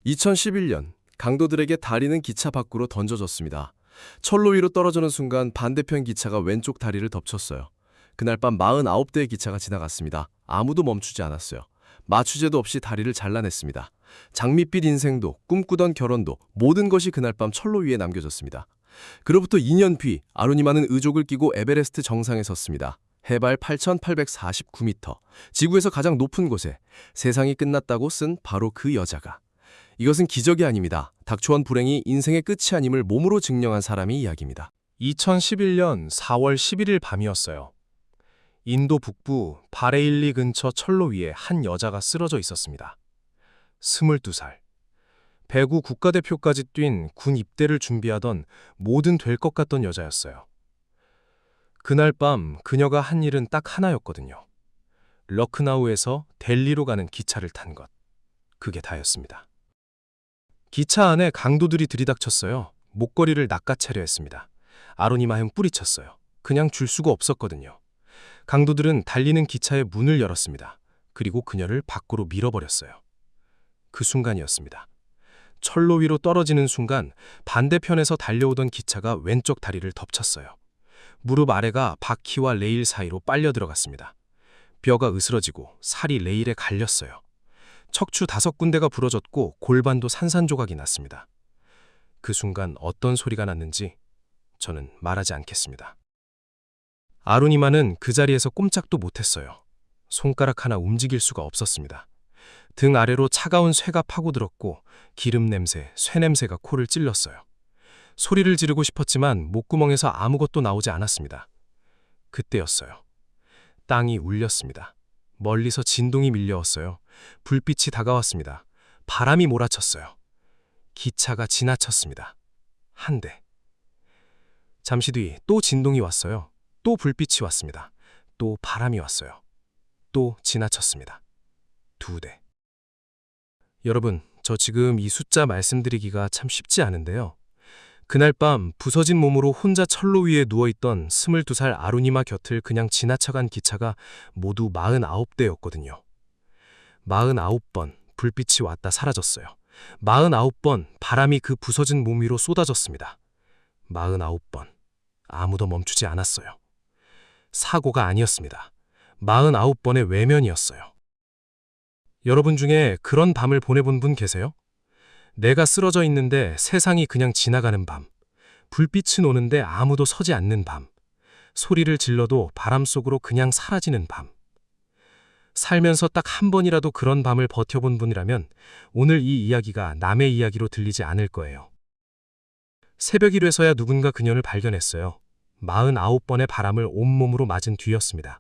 2011년 강도들에게 다리는 기차 밖으로 던져졌습니다. 철로 위로 떨어지는 순간 반대편 기차가 왼쪽 다리를 덮쳤어요. 그날 밤 49대의 기차가 지나갔습니다. 아무도 멈추지 않았어요. 마취제도 없이 다리를 잘라냈습니다. 장밋빛 인생도 꿈꾸던 결혼도 모든 것이 그날 밤 철로 위에 남겨졌습니다. 그로부터 2년 뒤 아루니마는 의족을 끼고 에베레스트 정상에 섰습니다. 해발 8,849m, 지구에서 가장 높은 곳에 세상이 끝났다고 쓴 바로 그 여자가. 이것은 기적이 아닙니다. 닥쳐온 불행이 인생의 끝이 아님을 몸으로 증명한 사람의 이야기입니다. 2011년 4월 11일 밤이었어요. 인도 북부 바레일리 근처 철로 위에 한 여자가 쓰러져 있었습니다. 22살. 배구 국가대표까지 뛴 군 입대를 준비하던 뭐든 될 것 같던 여자였어요. 그날 밤 그녀가 한 일은 딱 하나였거든요. 러크나우에서 델리로 가는 기차를 탄 것. 그게 다였습니다. 기차 안에 강도들이 들이닥쳤어요. 목걸이를 낚아채려 했습니다. 아로니마형 뿌리쳤어요. 그냥 줄 수가 없었거든요. 강도들은 달리는 기차의 문을 열었습니다. 그리고 그녀를 밖으로 밀어버렸어요. 그 순간이었습니다. 철로 위로 떨어지는 순간 반대편에서 달려오던 기차가 왼쪽 다리를 덮쳤어요. 무릎 아래가 바퀴와 레일 사이로 빨려 들어갔습니다. 뼈가 으스러지고 살이 레일에 갈렸어요. 척추 5군데가 부러졌고 골반도 산산조각이 났습니다. 그 순간 어떤 소리가 났는지 저는 말하지 않겠습니다. 아루니마는 그 자리에서 꼼짝도 못했어요. 손가락 하나 움직일 수가 없었습니다. 등 아래로 차가운 쇠가 파고들었고 기름 냄새, 쇠 냄새가 코를 찔렀어요. 소리를 지르고 싶었지만 목구멍에서 아무것도 나오지 않았습니다. 그때였어요. 땅이 울렸습니다. 멀리서 진동이 밀려왔어요. 불빛이 다가왔습니다. 바람이 몰아쳤어요. 기차가 지나쳤습니다. 한 대. 잠시 뒤 또 진동이 왔어요. 또 불빛이 왔습니다. 또 바람이 왔어요. 또 지나쳤습니다. 2대. 여러분, 저 지금 이 숫자 말씀드리기가 참 쉽지 않은데요. 그날 밤 부서진 몸으로 혼자 철로 위에 누워있던 22살 아루니마 곁을 그냥 지나쳐간 기차가 모두 49대였거든요. 49번 불빛이 왔다 사라졌어요. 49번 바람이 그 부서진 몸 위로 쏟아졌습니다. 49번 아무도 멈추지 않았어요. 사고가 아니었습니다. 49번의 외면이었어요. 여러분 중에 그런 밤을 보내본 분 계세요? 내가 쓰러져 있는데 세상이 그냥 지나가는 밤, 불빛은 오는데 아무도 서지 않는 밤, 소리를 질러도 바람 속으로 그냥 사라지는 밤. 살면서 딱 한 번이라도 그런 밤을 버텨본 분이라면 오늘 이 이야기가 남의 이야기로 들리지 않을 거예요. 새벽 1회서야 누군가 그녀를 발견했어요. 49번의 바람을 온몸으로 맞은 뒤였습니다.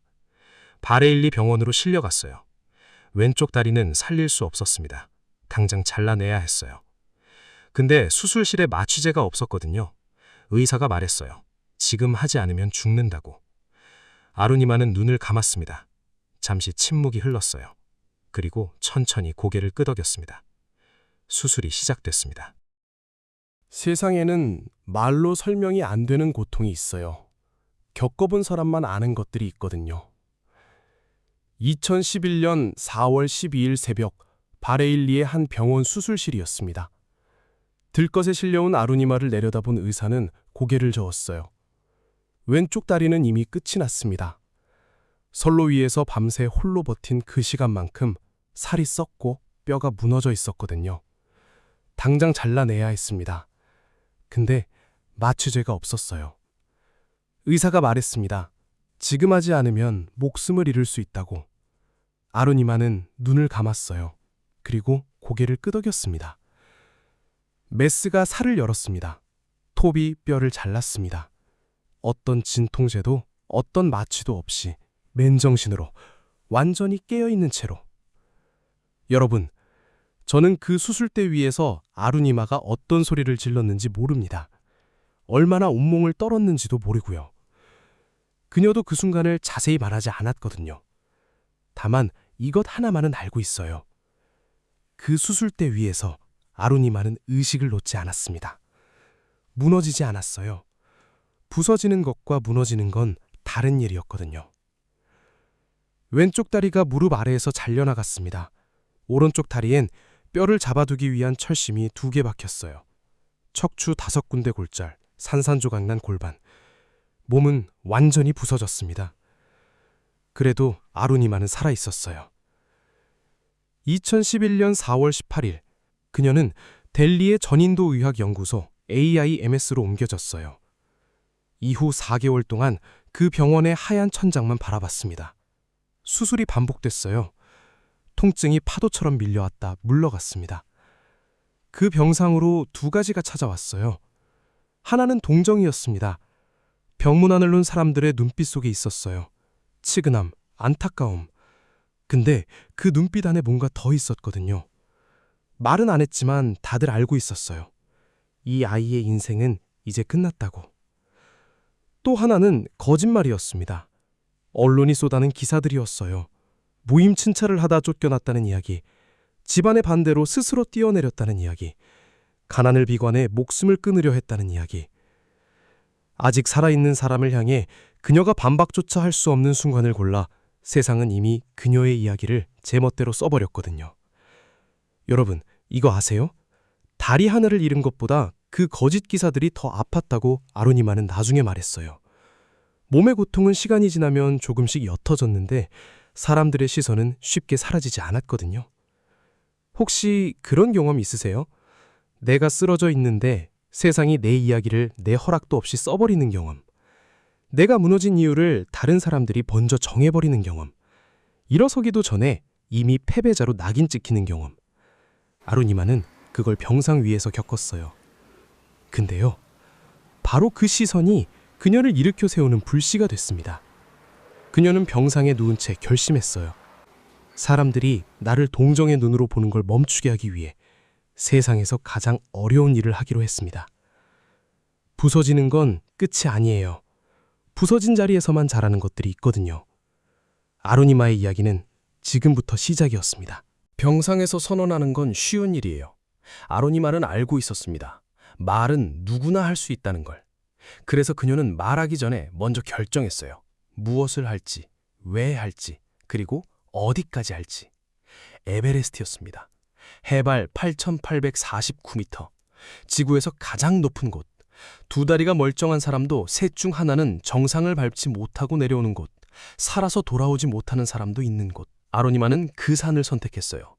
바레일리 병원으로 실려갔어요. 왼쪽 다리는 살릴 수 없었습니다. 당장 잘라내야 했어요. 근데 수술실에 마취제가 없었거든요. 의사가 말했어요. 지금 하지 않으면 죽는다고. 아루니마는 눈을 감았습니다. 잠시 침묵이 흘렀어요. 그리고 천천히 고개를 끄덕였습니다. 수술이 시작됐습니다. 세상에는 말로 설명이 안 되는 고통이 있어요. 겪어본 사람만 아는 것들이 있거든요. 2011년 4월 12일 새벽 바레일리의 한 병원 수술실이었습니다. 들것에 실려온 아루니마를 내려다본 의사는 고개를 저었어요. 왼쪽 다리는 이미 끝이 났습니다. 선로 위에서 밤새 홀로 버틴 그 시간만큼 살이 썩고 뼈가 무너져 있었거든요. 당장 잘라내야 했습니다. 근데 마취제가 없었어요. 의사가 말했습니다. 지금 하지 않으면 목숨을 잃을 수 있다고. 아루니마는 눈을 감았어요. 그리고 고개를 끄덕였습니다. 메스가 살을 열었습니다. 톱이 뼈를 잘랐습니다. 어떤 진통제도 어떤 마취도 없이 맨정신으로 완전히 깨어있는 채로. 여러분, 저는 그 수술대 위에서 아루니마가 어떤 소리를 질렀는지 모릅니다. 얼마나 온몸을 떨었는지도 모르고요. 그녀도 그 순간을 자세히 말하지 않았거든요. 다만 이것 하나만은 알고 있어요. 그 수술대 위에서 아루니마는 의식을 놓지 않았습니다. 무너지지 않았어요. 부서지는 것과 무너지는 건 다른 일이었거든요. 왼쪽 다리가 무릎 아래에서 잘려나갔습니다. 오른쪽 다리엔 뼈를 잡아두기 위한 철심이 2개 박혔어요. 척추 5군데 골절, 산산조각난 골반. 몸은 완전히 부서졌습니다. 그래도 아루니마는 살아있었어요. 2011년 4월 18일, 그녀는 델리의 전인도의학연구소 AIMS로 옮겨졌어요. 이후 4개월 동안 그 병원의 하얀 천장만 바라봤습니다. 수술이 반복됐어요. 통증이 파도처럼 밀려왔다 물러갔습니다. 그 병상으로 2가지가 찾아왔어요. 하나는 동정이었습니다. 병문안을 놓은 사람들의 눈빛 속에 있었어요. 치근함, 안타까움. 근데 그 눈빛 안에 뭔가 더 있었거든요. 말은 안 했지만 다들 알고 있었어요. 이 아이의 인생은 이제 끝났다고. 또 하나는 거짓말이었습니다. 언론이 쏟아낸 기사들이었어요. 무임 춘차를 하다 쫓겨났다는 이야기, 집안의 반대로 스스로 뛰어내렸다는 이야기, 가난을 비관해 목숨을 끊으려 했다는 이야기. 아직 살아있는 사람을 향해 그녀가 반박조차 할 수 없는 순간을 골라 세상은 이미 그녀의 이야기를 제멋대로 써버렸거든요. 여러분, 이거 아세요? 다리 하나를 잃은 것보다 그 거짓 기사들이 더 아팠다고 아루니마는 나중에 말했어요. 몸의 고통은 시간이 지나면 조금씩 옅어졌는데 사람들의 시선은 쉽게 사라지지 않았거든요. 혹시 그런 경험 있으세요? 내가 쓰러져 있는데 세상이 내 이야기를 내 허락도 없이 써버리는 경험. 내가 무너진 이유를 다른 사람들이 먼저 정해버리는 경험. 일어서기도 전에 이미 패배자로 낙인 찍히는 경험. 아루니마는 그걸 병상 위에서 겪었어요. 근데요, 바로 그 시선이 그녀를 일으켜 세우는 불씨가 됐습니다. 그녀는 병상에 누운 채 결심했어요. 사람들이 나를 동정의 눈으로 보는 걸 멈추게 하기 위해 세상에서 가장 어려운 일을 하기로 했습니다. 부서지는 건 끝이 아니에요. 부서진 자리에서만 자라는 것들이 있거든요. 아루니마의 이야기는 지금부터 시작이었습니다. 병상에서 선언하는 건 쉬운 일이에요. 아로니마는 알고 있었습니다. 말은 누구나 할 수 있다는 걸. 그래서 그녀는 말하기 전에 먼저 결정했어요. 무엇을 할지, 왜 할지, 그리고 어디까지 할지. 에베레스트였습니다. 해발 8,849m. 지구에서 가장 높은 곳. 2다리가 멀쩡한 사람도 셋 중 하나는 정상을 밟지 못하고 내려오는 곳. 살아서 돌아오지 못하는 사람도 있는 곳. 아로니마는 그 산을 선택했어요.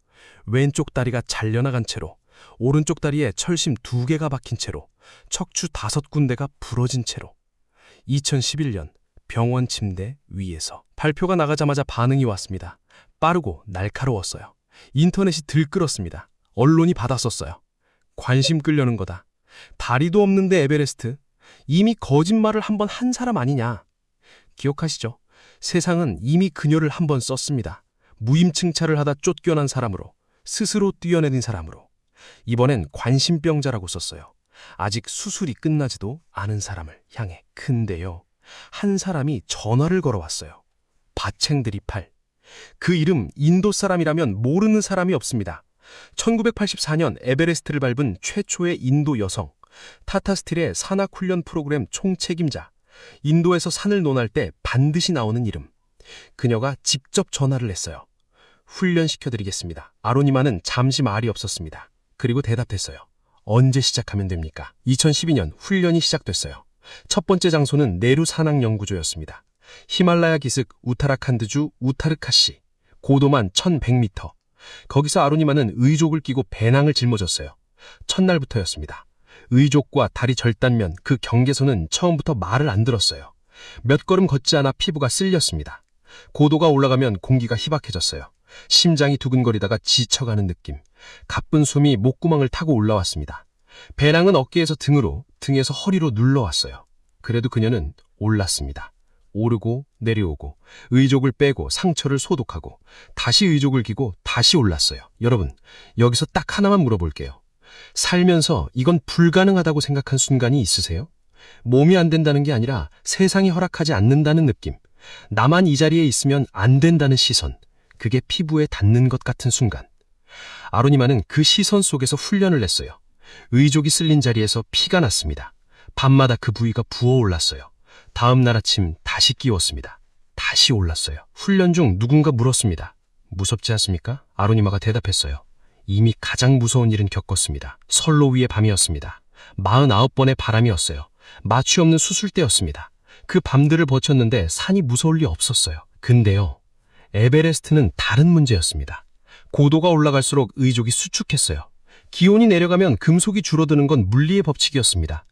왼쪽 다리가 잘려나간 채로, 오른쪽 다리에 철심 2개가 박힌 채로, 척추 5군데가 부러진 채로. 2011년 병원 침대 위에서 발표가 나가자마자 반응이 왔습니다. 빠르고 날카로웠어요. 인터넷이 들끓었습니다. 언론이 받았었어요. 관심 끌려는 거다. 다리도 없는데 에베레스트. 이미 거짓말을 한 번 한 사람 아니냐. 기억하시죠? 세상은 이미 그녀를 한 번 썼습니다. 무임승차를 하다 쫓겨난 사람으로, 스스로 뛰어내린 사람으로. 이번엔 관심병자라고 썼어요. 아직 수술이 끝나지도 않은 사람을 향해. 근데요, 한 사람이 전화를 걸어왔어요. 바챙드리 팔. 그 이름 인도 사람이라면 모르는 사람이 없습니다. 1984년 에베레스트를 밟은 최초의 인도 여성, 타타스틸의 산악훈련 프로그램 총책임자, 인도에서 산을 논할 때 반드시 나오는 이름. 그녀가 직접 전화를 했어요. 훈련시켜드리겠습니다. 아로니마는 잠시 말이 없었습니다. 그리고 대답했어요. 언제 시작하면 됩니까? 2012년 훈련이 시작됐어요. 첫 번째 장소는 네루 산악연구소였습니다. 히말라야 기슭 우타라칸드주 우타르카시, 고도만 1100m. 거기서 아로니마는 의족을 끼고 배낭을 짊어졌어요. 첫날부터였습니다. 의족과 다리 절단면 그 경계선은 처음부터 말을 안 들었어요. 몇 걸음 걷지 않아 피부가 쓸렸습니다. 고도가 올라가면 공기가 희박해졌어요. 심장이 두근거리다가 지쳐가는 느낌. 가쁜 숨이 목구멍을 타고 올라왔습니다. 배낭은 어깨에서 등으로, 등에서 허리로 눌러왔어요. 그래도 그녀는 올랐습니다. 오르고 내려오고, 의족을 빼고 상처를 소독하고, 다시 의족을 기고 다시 올랐어요. 여러분, 여기서 딱 하나만 물어볼게요. 살면서 이건 불가능하다고 생각한 순간이 있으세요? 몸이 안 된다는 게 아니라 세상이 허락하지 않는다는 느낌. 나만 이 자리에 있으면 안 된다는 시선. 그게 피부에 닿는 것 같은 순간. 아로니마는 그 시선 속에서 훈련을 했어요. 의족이 쓸린 자리에서 피가 났습니다. 밤마다 그 부위가 부어올랐어요. 다음 날 아침 다시 끼웠습니다. 다시 올랐어요. 훈련 중 누군가 물었습니다. 무섭지 않습니까? 아로니마가 대답했어요. 이미 가장 무서운 일은 겪었습니다. 선로 위의 밤이었습니다. 49번의 바람이었어요. 마취 없는 수술대였습니다. 그 밤들을 버텼는데 산이 무서울 리 없었어요. 근데요, 에베레스트는 다른 문제였습니다. 고도가 올라갈수록 의족이 수축했어요. 기온이 내려가면 금속이 줄어드는 건 물리의 법칙이었습니다.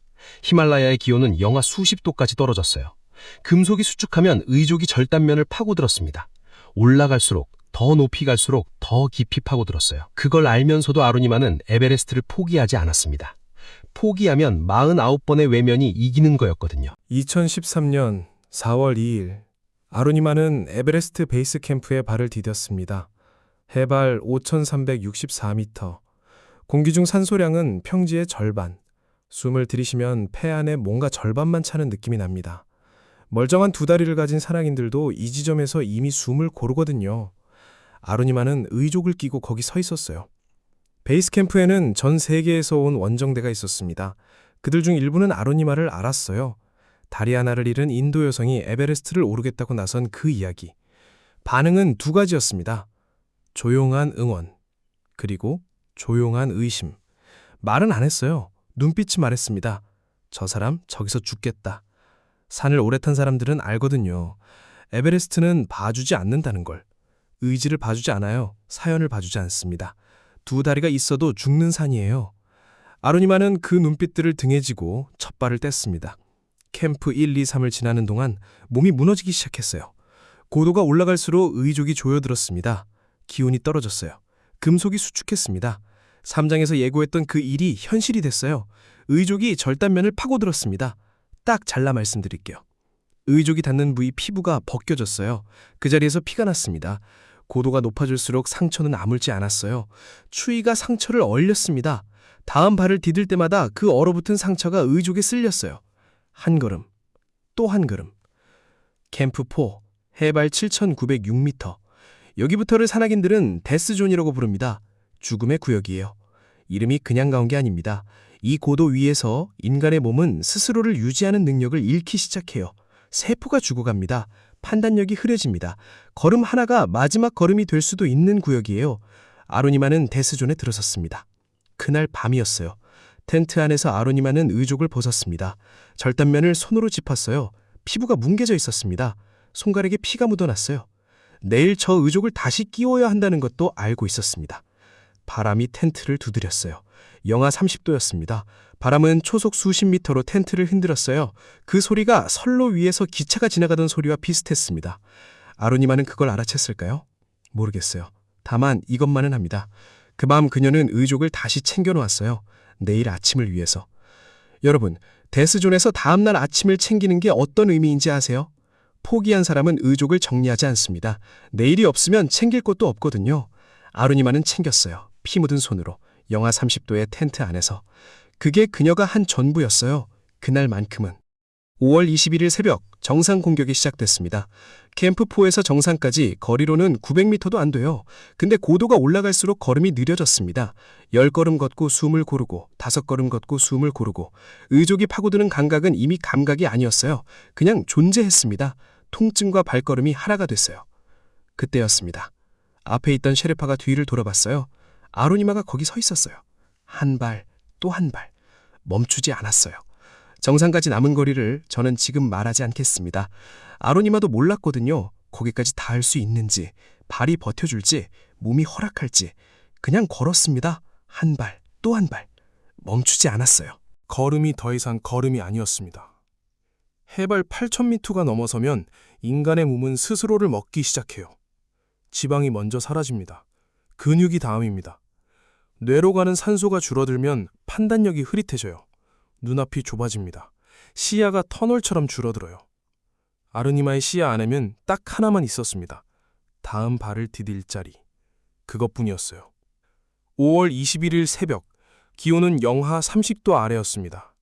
히말라야의 기온은 영하 수십 도까지 떨어졌어요. 금속이 수축하면 의족이 절단면을 파고들었습니다. 올라갈수록, 더 높이 갈수록 더 깊이 파고들었어요. 그걸 알면서도 아루니마는 에베레스트를 포기하지 않았습니다. 포기하면 49번의 외면이 이기는 거였거든요. 2013년 4월 2일 아루니마는 에베레스트 베이스 캠프에 발을 디뎠습니다. 해발 5,364m. 공기 중 산소량은 평지의 절반. 숨을 들이쉬면 폐 안에 뭔가 절반만 차는 느낌이 납니다. 멀쩡한 두 다리를 가진 산악인들도 이 지점에서 이미 숨을 고르거든요. 아루니마는 의족을 끼고 거기 서 있었어요. 베이스 캠프에는 전 세계에서 온 원정대가 있었습니다. 그들 중 일부는 아루니마를 알았어요. 다리 하나를 잃은 인도 여성이 에베레스트를 오르겠다고 나선 그 이야기. 반응은 두 가지였습니다. 조용한 응원, 그리고 조용한 의심. 말은 안 했어요. 눈빛이 말했습니다. 저 사람 저기서 죽겠다. 산을 오래 탄 사람들은 알거든요. 에베레스트는 봐주지 않는다는 걸. 의지를 봐주지 않아요. 사연을 봐주지 않습니다. 두 다리가 있어도 죽는 산이에요. 아루니마는 그 눈빛들을 등에 지고 첫 발을 뗐습니다. 캠프 1, 2, 3을 지나는 동안 몸이 무너지기 시작했어요. 고도가 올라갈수록 의족이 조여들었습니다. 기온이 떨어졌어요. 금속이 수축했습니다. 3장에서 예고했던 그 일이 현실이 됐어요. 의족이 절단면을 파고들었습니다. 딱 잘라 말씀드릴게요. 의족이 닿는 부위 피부가 벗겨졌어요. 그 자리에서 피가 났습니다. 고도가 높아질수록 상처는 아물지 않았어요. 추위가 상처를 얼렸습니다. 다음 발을 디딜 때마다 그 얼어붙은 상처가 의족에 쓸렸어요. 한 걸음, 또 한 걸음. 캠프 4, 해발 7,906m. 여기부터를 산악인들은 데스존이라고 부릅니다. 죽음의 구역이에요. 이름이 그냥 가온 게 아닙니다. 이 고도 위에서 인간의 몸은 스스로를 유지하는 능력을 잃기 시작해요. 세포가 죽어갑니다. 판단력이 흐려집니다. 걸음 하나가 마지막 걸음이 될 수도 있는 구역이에요. 아루니마는 데스존에 들어섰습니다. 그날 밤이었어요. 텐트 안에서 아루니마는 의족을 벗었습니다. 절단면을 손으로 짚었어요. 피부가 뭉개져 있었습니다. 손가락에 피가 묻어났어요. 내일 저 의족을 다시 끼워야 한다는 것도 알고 있었습니다. 바람이 텐트를 두드렸어요. 영하 30도였습니다. 바람은 초속 수십 미터로 텐트를 흔들었어요. 그 소리가 선로 위에서 기차가 지나가던 소리와 비슷했습니다. 아루니마는 그걸 알아챘을까요? 모르겠어요. 다만 이것만은 합니다. 그 밤 그녀는 의족을 다시 챙겨놓았어요. 내일 아침을 위해서. 여러분, 데스존에서 다음날 아침을 챙기는 게 어떤 의미인지 아세요? 포기한 사람은 의족을 정리하지 않습니다. 내일이 없으면 챙길 것도 없거든요. 아루니마는 챙겼어요. 피 묻은 손으로. 영하 30도의 텐트 안에서. 그게 그녀가 한 전부였어요. 그날만큼은. 5월 21일 새벽 정상 공격이 시작됐습니다. 캠프4에서 정상까지 거리로는 900m도 안 돼요. 근데 고도가 올라갈수록 걸음이 느려졌습니다. 10걸음 걷고 숨을 고르고 5걸음 걷고 숨을 고르고 의족이 파고드는 감각은 이미 감각이 아니었어요. 그냥 존재했습니다. 통증과 발걸음이 하나가 됐어요. 그때였습니다. 앞에 있던 셰르파가 뒤를 돌아봤어요. 아루니마가 거기 서 있었어요. 한 발, 또 한 발. 멈추지 않았어요. 정상까지 남은 거리를 저는 지금 말하지 않겠습니다. 아루니마도 몰랐거든요. 거기까지 닿을 수 있는지, 발이 버텨줄지, 몸이 허락할지. 그냥 걸었습니다. 한 발, 또 한 발. 멈추지 않았어요. 걸음이 더 이상 걸음이 아니었습니다. 해발 8,000m가 넘어서면 인간의 몸은 스스로를 먹기 시작해요. 지방이 먼저 사라집니다. 근육이 다음입니다. 뇌로 가는 산소가 줄어들면 판단력이 흐릿해져요. 눈앞이 좁아집니다. 시야가 터널처럼 줄어들어요. 아르니마의 시야 안에는 딱 하나만 있었습니다. 다음 발을 디딜 자리. 그것뿐이었어요. 5월 21일 새벽, 기온은 영하 30도 아래였습니다.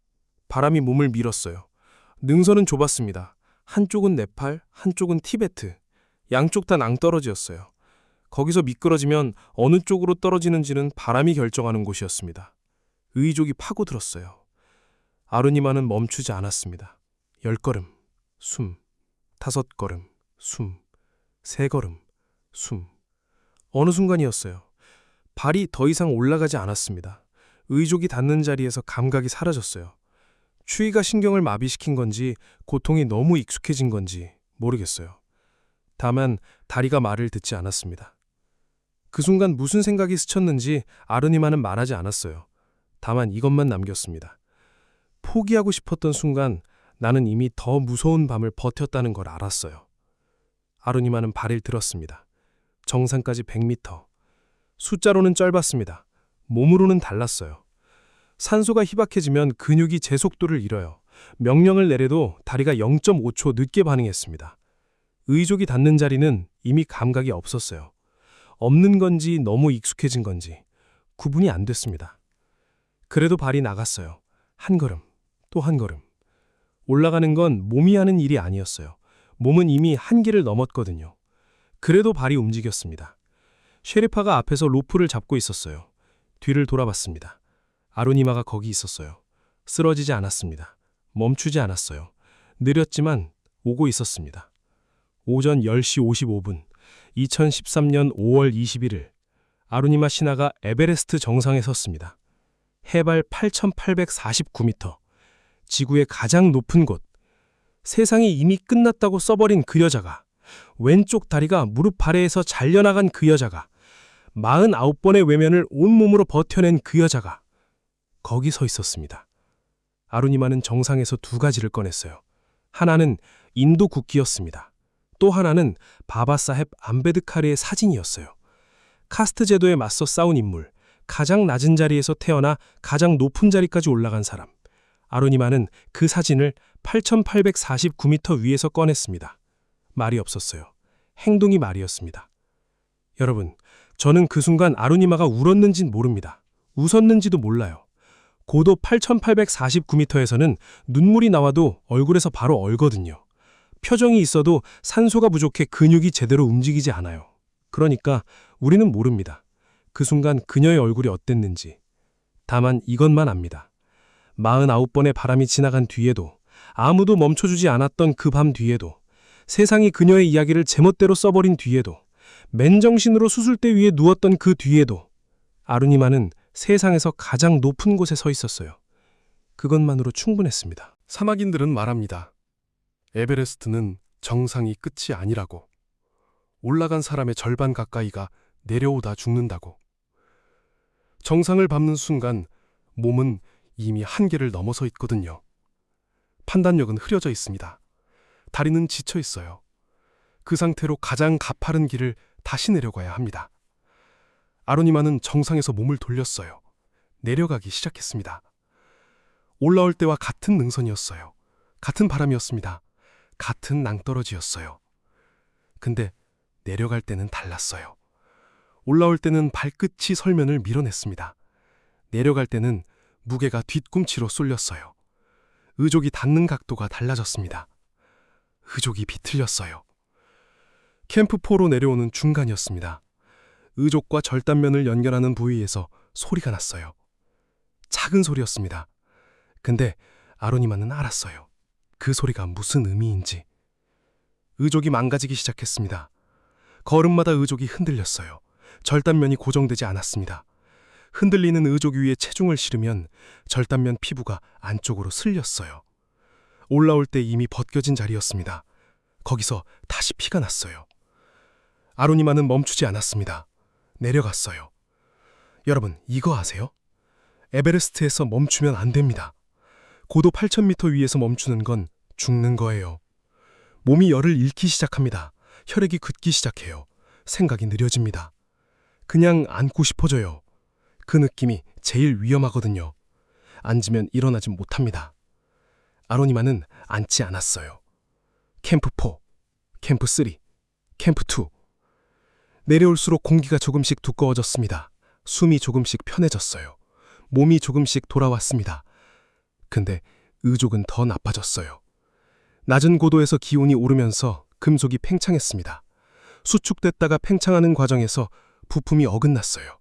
바람이 몸을 밀었어요. 능선은 좁았습니다. 한쪽은 네팔, 한쪽은 티베트. 양쪽 다 낭떠러지였어요. 거기서 미끄러지면 어느 쪽으로 떨어지는지는 바람이 결정하는 곳이었습니다. 의족이 파고들었어요. 아루니마는 멈추지 않았습니다. 10걸음, 숨. 5걸음, 숨. 3걸음, 숨. 어느 순간이었어요. 발이 더 이상 올라가지 않았습니다. 의족이 닿는 자리에서 감각이 사라졌어요. 추위가 신경을 마비시킨 건지 고통이 너무 익숙해진 건지 모르겠어요. 다만 다리가 말을 듣지 않았습니다. 그 순간 무슨 생각이 스쳤는지 아르니마는 말하지 않았어요. 다만 이것만 남겼습니다. 포기하고 싶었던 순간 나는 이미 더 무서운 밤을 버텼다는 걸 알았어요. 아르니마는 발을 들었습니다. 정상까지 100m. 숫자로는 짧았습니다. 몸으로는 달랐어요. 산소가 희박해지면 근육이 제 속도를 잃어요. 명령을 내려도 다리가 0.5초 늦게 반응했습니다. 의족이 닿는 자리는 이미 감각이 없었어요. 없는 건지 너무 익숙해진 건지 구분이 안 됐습니다. 그래도 발이 나갔어요. 한 걸음, 또 한 걸음. 올라가는 건 몸이 하는 일이 아니었어요. 몸은 이미 한계를 넘었거든요. 그래도 발이 움직였습니다. 셰리파가 앞에서 로프를 잡고 있었어요. 뒤를 돌아봤습니다. 아로니마가 거기 있었어요. 쓰러지지 않았습니다. 멈추지 않았어요. 느렸지만 오고 있었습니다. 오전 10시 55분, 2013년 5월 21일, 아로니마 신하가 에베레스트 정상에 섰습니다. 해발 8,849m, 지구의 가장 높은 곳, 세상이 이미 끝났다고 써버린 그 여자가, 왼쪽 다리가 무릎 아래에서 잘려나간 그 여자가, 49번의 외면을 온몸으로 버텨낸 그 여자가 거기 서 있었습니다. 아루니마는 정상에서 두 가지를 꺼냈어요. 하나는 인도 국기였습니다. 또 하나는 바바사헵 암베드카르의 사진이었어요. 카스트 제도에 맞서 싸운 인물, 가장 낮은 자리에서 태어나 가장 높은 자리까지 올라간 사람. 아루니마는 그 사진을 8,849m 위에서 꺼냈습니다. 말이 없었어요. 행동이 말이었습니다. 여러분, 저는 그 순간 아루니마가 울었는진 모릅니다. 웃었는지도 몰라요. 고도 8,849m에서는 눈물이 나와도 얼굴에서 바로 얼거든요. 표정이 있어도 산소가 부족해 근육이 제대로 움직이지 않아요. 그러니까 우리는 모릅니다. 그 순간 그녀의 얼굴이 어땠는지. 다만 이것만 압니다. 49번의 바람이 지나간 뒤에도, 아무도 멈춰주지 않았던 그 밤 뒤에도, 세상이 그녀의 이야기를 제멋대로 써버린 뒤에도, 맨정신으로 수술대 위에 누웠던 그 뒤에도 아루니마는 세상에서 가장 높은 곳에 서 있었어요. 그것만으로 충분했습니다. 사막인들은 말합니다. 에베레스트는 정상이 끝이 아니라고. 올라간 사람의 절반 가까이가 내려오다 죽는다고. 정상을 밟는 순간 몸은 이미 한계를 넘어서 있거든요. 판단력은 흐려져 있습니다. 다리는 지쳐 있어요. 그 상태로 가장 가파른 길을 다시 내려가야 합니다. 아로니마는 정상에서 몸을 돌렸어요. 내려가기 시작했습니다. 올라올 때와 같은 능선이었어요. 같은 바람이었습니다. 같은 낭떠러지였어요. 근데 내려갈 때는 달랐어요. 올라올 때는 발끝이 설면을 밀어냈습니다. 내려갈 때는 무게가 뒤꿈치로 쏠렸어요. 의족이 닿는 각도가 달라졌습니다. 의족이 비틀렸어요. 캠프4로 내려오는 중간이었습니다. 의족과 절단면을 연결하는 부위에서 소리가 났어요. 작은 소리였습니다. 근데 아로니마는 알았어요. 그 소리가 무슨 의미인지. 의족이 망가지기 시작했습니다. 걸음마다 의족이 흔들렸어요. 절단면이 고정되지 않았습니다. 흔들리는 의족 위에 체중을 실으면 절단면 피부가 안쪽으로 쓸렸어요. 올라올 때 이미 벗겨진 자리였습니다. 거기서 다시 피가 났어요. 아로니마는 멈추지 않았습니다. 내려갔어요. 여러분, 이거 아세요? 에베레스트에서 멈추면 안 됩니다. 고도 8,000m 위에서 멈추는 건 죽는 거예요. 몸이 열을 잃기 시작합니다. 혈액이 굳기 시작해요. 생각이 느려집니다. 그냥 앉고 싶어져요. 그 느낌이 제일 위험하거든요. 앉으면 일어나지 못합니다. 아로니마는 앉지 않았어요. 캠프4, 캠프3, 캠프2. 내려올수록 공기가 조금씩 두꺼워졌습니다. 숨이 조금씩 편해졌어요. 몸이 조금씩 돌아왔습니다. 근데 의족은 더 나빠졌어요. 낮은 고도에서 기온이 오르면서 금속이 팽창했습니다. 수축됐다가 팽창하는 과정에서 부품이 어긋났어요.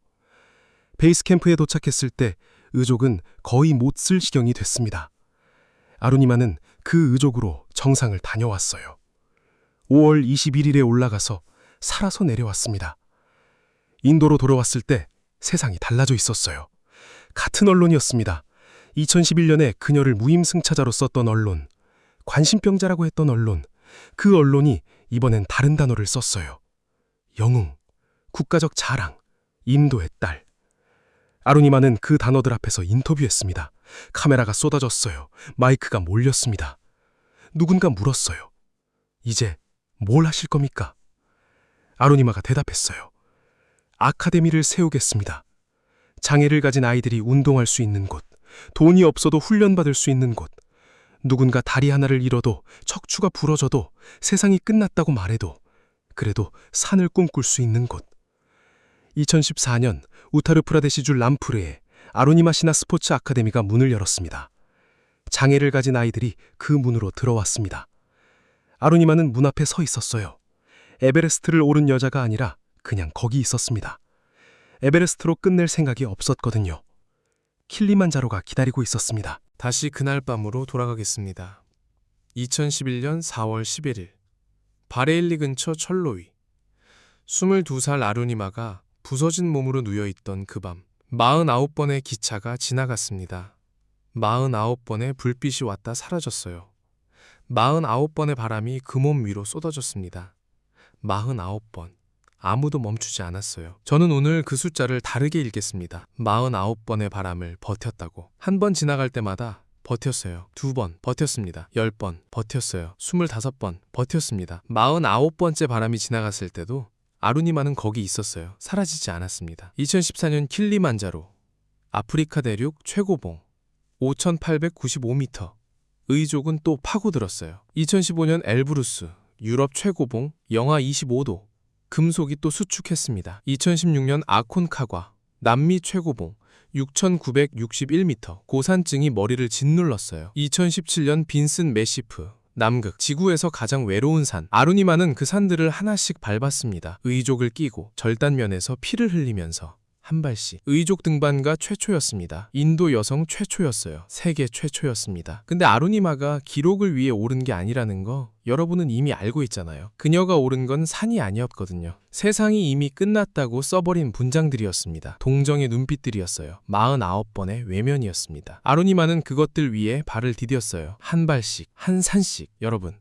베이스 캠프에 도착했을 때 의족은 거의 못 쓸 지경이 됐습니다. 아루니마는 그 의족으로 정상을 다녀왔어요. 5월 21일에 올라가서 살아서 내려왔습니다. 인도로 돌아왔을 때 세상이 달라져 있었어요. 같은 언론이었습니다. 2011년에 그녀를 무임승차자로 썼던 언론, 관심병자라고 했던 언론, 그 언론이 이번엔 다른 단어를 썼어요. 영웅, 국가적 자랑, 인도의 딸. 아루니마는 그 단어들 앞에서 인터뷰했습니다. 카메라가 쏟아졌어요. 마이크가 몰렸습니다. 누군가 물었어요. 이제 뭘 하실 겁니까? 아루니마가 대답했어요. 아카데미를 세우겠습니다. 장애를 가진 아이들이 운동할 수 있는 곳, 돈이 없어도 훈련받을 수 있는 곳, 누군가 다리 하나를 잃어도 척추가 부러져도 세상이 끝났다고 말해도 그래도 산을 꿈꿀 수 있는 곳. 2014년 우타르프라데시주 람푸르에 아루니마 시나 스포츠 아카데미가 문을 열었습니다. 장애를 가진 아이들이 그 문으로 들어왔습니다. 아루니마는 문 앞에 서 있었어요. 에베레스트를 오른 여자가 아니라 그냥 거기 있었습니다. 에베레스트로 끝낼 생각이 없었거든요. 킬리만자로가 기다리고 있었습니다. 다시 그날 밤으로 돌아가겠습니다. 2011년 4월 11일 바레일리 근처 철로 위 22살 아루니마가 부서진 몸으로 누워있던 그 밤 49번의 기차가 지나갔습니다. 49번의 불빛이 왔다 사라졌어요. 49번의 바람이 그 몸 위로 쏟아졌습니다. 49번. 아무도 멈추지 않았어요. 저는 오늘 그 숫자를 다르게 읽겠습니다. 49번의 바람을 버텼다고. 한 번 지나갈 때마다 버텼어요. 2번 버텼습니다. 10번 버텼어요. 25번 버텼습니다. 49번째 바람이 지나갔을 때도 아루니마는 거기 있었어요. 사라지지 않았습니다. 2014년 킬리만자로 아프리카 대륙 최고봉 5,895m 의족은 또 파고들었어요. 2015년 엘브루스 유럽 최고봉 영하 25도 금속이 또 수축했습니다. 2016년 아콘카과 남미 최고봉 6,961m 고산증이 머리를 짓눌렀어요. 2017년 빈슨 메시프 남극 지구에서 가장 외로운 산 아루니마는 그 산들을 하나씩 밟았습니다. 의족을 끼고 절단면에서 피를 흘리면서 한 발씩. 의족 등반가 최초였습니다. 인도 여성 최초였어요. 세계 최초였습니다. 근데 아루니마가 기록을 위해 오른 게 아니라는 거 여러분은 이미 알고 있잖아요. 그녀가 오른 건 산이 아니었거든요. 세상이 이미 끝났다고 써버린 분장들이었습니다. 동정의 눈빛들이었어요. 49번의 외면이었습니다. 아루니마는 그것들 위에 발을 디뎠어요. 한 발씩, 한 산씩. 여러분,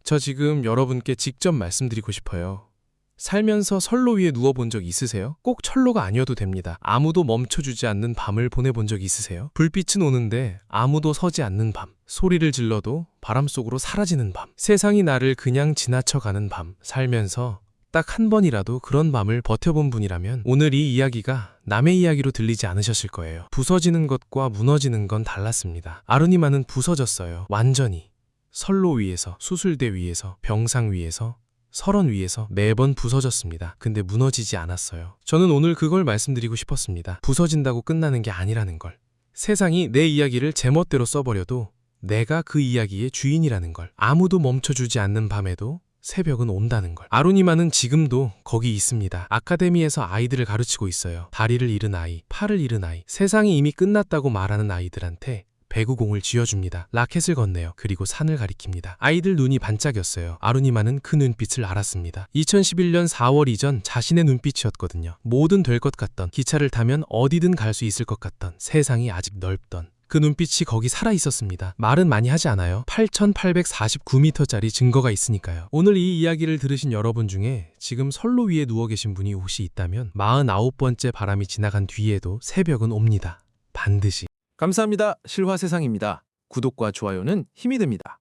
저 지금 여러분께 직접 말씀드리고 싶어요. 살면서 선로 위에 누워본 적 있으세요? 꼭 철로가 아니어도 됩니다. 아무도 멈춰주지 않는 밤을 보내본 적 있으세요? 불빛은 오는데 아무도 서지 않는 밤. 소리를 질러도 바람 속으로 사라지는 밤. 세상이 나를 그냥 지나쳐가는 밤. 살면서 딱 한 번이라도 그런 밤을 버텨본 분이라면 오늘 이 이야기가 남의 이야기로 들리지 않으셨을 거예요. 부서지는 것과 무너지는 건 달랐습니다. 아루니마는 부서졌어요. 완전히. 선로 위에서, 수술대 위에서, 병상 위에서, 설원 위에서 매번 부서졌습니다. 근데 무너지지 않았어요. 저는 오늘 그걸 말씀드리고 싶었습니다. 부서진다고 끝나는 게 아니라는 걸. 세상이 내 이야기를 제멋대로 써버려도 내가 그 이야기의 주인이라는 걸. 아무도 멈춰주지 않는 밤에도 새벽은 온다는 걸. 아루니마는 지금도 거기 있습니다. 아카데미에서 아이들을 가르치고 있어요. 다리를 잃은 아이, 팔을 잃은 아이, 세상이 이미 끝났다고 말하는 아이들한테 배구공을 쥐어줍니다. 라켓을 건네요. 그리고 산을 가리킵니다. 아이들 눈이 반짝였어요. 아루니마는 그 눈빛을 알았습니다. 2011년 4월 이전 자신의 눈빛이었거든요. 뭐든 될 것 같던, 기차를 타면 어디든 갈 수 있을 것 같던, 세상이 아직 넓던 그 눈빛이 거기 살아있었습니다. 말은 많이 하지 않아요. 8,849m짜리 증거가 있으니까요. 오늘 이 이야기를 들으신 여러분 중에 지금 선로 위에 누워 계신 분이 혹시 있다면 49번째 바람이 지나간 뒤에도 새벽은 옵니다. 반드시. 감사합니다. 실화세상입니다. 구독과 좋아요는 힘이 됩니다.